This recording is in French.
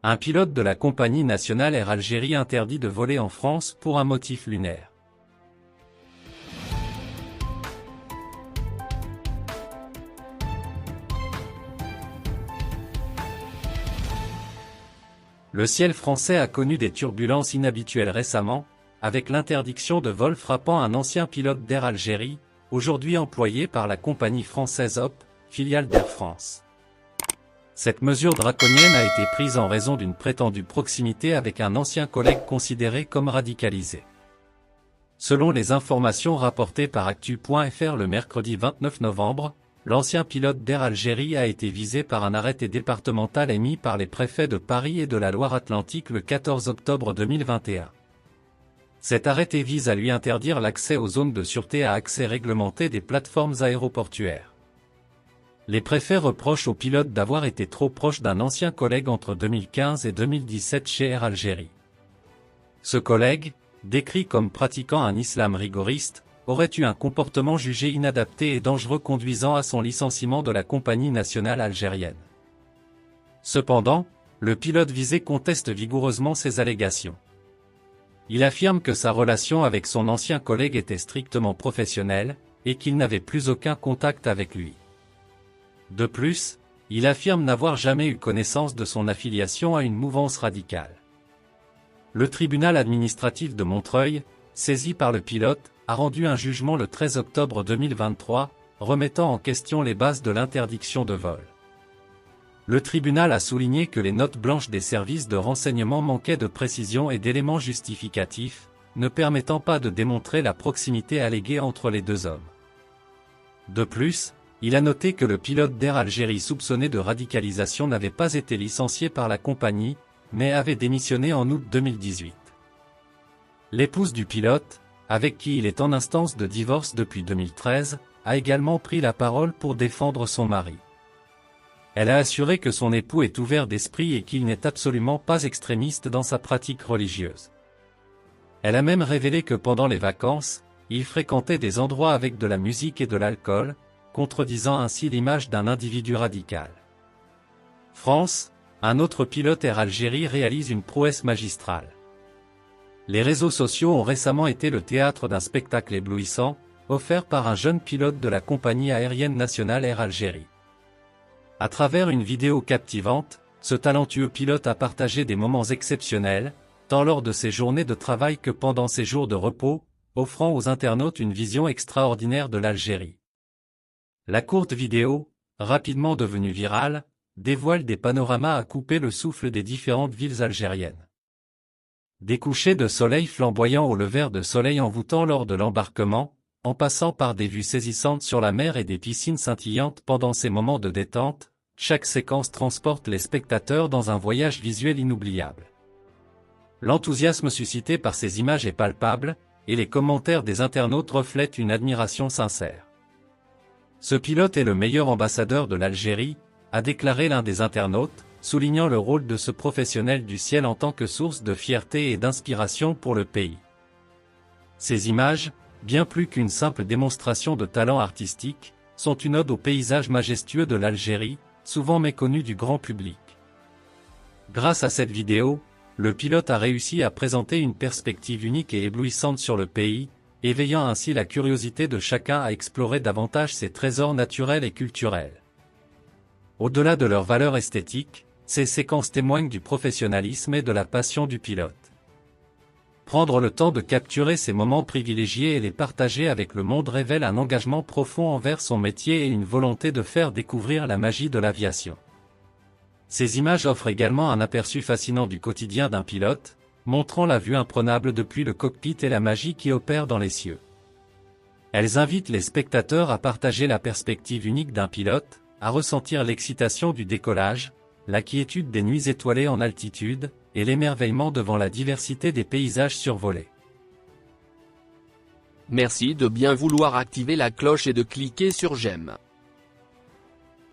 Un pilote de la compagnie nationale Air Algérie interdit de voler en France pour un motif lunaire. Le ciel français a connu des turbulences inhabituelles récemment, avec l'interdiction de vol frappant un ancien pilote d'Air Algérie, aujourd'hui employé par la compagnie française HOP, filiale d'Air France. Cette mesure draconienne a été prise en raison d'une prétendue proximité avec un ancien collègue considéré comme radicalisé. Selon les informations rapportées par Actu.fr le mercredi 29 novembre, l'ancien pilote d'Air Algérie a été visé par un arrêté départemental émis par les préfets de Paris et de la Loire-Atlantique le 14 octobre 2021. Cet arrêté vise à lui interdire l'accès aux zones de sûreté à accès réglementé des plateformes aéroportuaires. Les préfets reprochent au pilote d'avoir été trop proche d'un ancien collègue entre 2015 et 2017 chez Air Algérie. Ce collègue, décrit comme pratiquant un islam rigoriste, aurait eu un comportement jugé inadapté et dangereux conduisant à son licenciement de la compagnie nationale algérienne. Cependant, le pilote visé conteste vigoureusement ces allégations. Il affirme que sa relation avec son ancien collègue était strictement professionnelle, et qu'il n'avait plus aucun contact avec lui. De plus, il affirme n'avoir jamais eu connaissance de son affiliation à une mouvance radicale. Le tribunal administratif de Montreuil, saisi par le pilote, a rendu un jugement le 13 octobre 2023, remettant en question les bases de l'interdiction de vol. Le tribunal a souligné que les notes blanches des services de renseignement manquaient de précision et d'éléments justificatifs, ne permettant pas de démontrer la proximité alléguée entre les deux hommes. De plus, il a noté que le pilote d'Air Algérie soupçonné de radicalisation n'avait pas été licencié par la compagnie, mais avait démissionné en août 2018. L'épouse du pilote, avec qui il est en instance de divorce depuis 2013, a également pris la parole pour défendre son mari. Elle a assuré que son époux est ouvert d'esprit et qu'il n'est absolument pas extrémiste dans sa pratique religieuse. Elle a même révélé que pendant les vacances, il fréquentait des endroits avec de la musique et de l'alcool, contredisant ainsi l'image d'un individu radical. France, un autre pilote Air Algérie réalise une prouesse magistrale. Les réseaux sociaux ont récemment été le théâtre d'un spectacle éblouissant, offert par un jeune pilote de la compagnie aérienne nationale Air Algérie. À travers une vidéo captivante, ce talentueux pilote a partagé des moments exceptionnels, tant lors de ses journées de travail que pendant ses jours de repos, offrant aux internautes une vision extraordinaire de l'Algérie. La courte vidéo, rapidement devenue virale, dévoile des panoramas à couper le souffle des différentes villes algériennes. Des couchers de soleil flamboyants au lever de soleil envoûtant lors de l'embarquement, en passant par des vues saisissantes sur la mer et des piscines scintillantes pendant ces moments de détente, chaque séquence transporte les spectateurs dans un voyage visuel inoubliable. L'enthousiasme suscité par ces images est palpable, et les commentaires des internautes reflètent une admiration sincère. Ce pilote est le meilleur ambassadeur de l'Algérie, a déclaré l'un des internautes, soulignant le rôle de ce professionnel du ciel en tant que source de fierté et d'inspiration pour le pays. Ces images, bien plus qu'une simple démonstration de talent artistique, sont une ode au paysage majestueux de l'Algérie, souvent méconnu du grand public. Grâce à cette vidéo, le pilote a réussi à présenter une perspective unique et éblouissante sur le pays, éveillant ainsi la curiosité de chacun à explorer davantage ses trésors naturels et culturels. Au-delà de leur valeur esthétique, ces séquences témoignent du professionnalisme et de la passion du pilote. Prendre le temps de capturer ces moments privilégiés et les partager avec le monde révèle un engagement profond envers son métier et une volonté de faire découvrir la magie de l'aviation. Ces images offrent également un aperçu fascinant du quotidien d'un pilote, montrant la vue imprenable depuis le cockpit et la magie qui opère dans les cieux. Elles invitent les spectateurs à partager la perspective unique d'un pilote, à ressentir l'excitation du décollage, la quiétude des nuits étoilées en altitude, et l'émerveillement devant la diversité des paysages survolés. Merci de bien vouloir activer la cloche et de cliquer sur j'aime.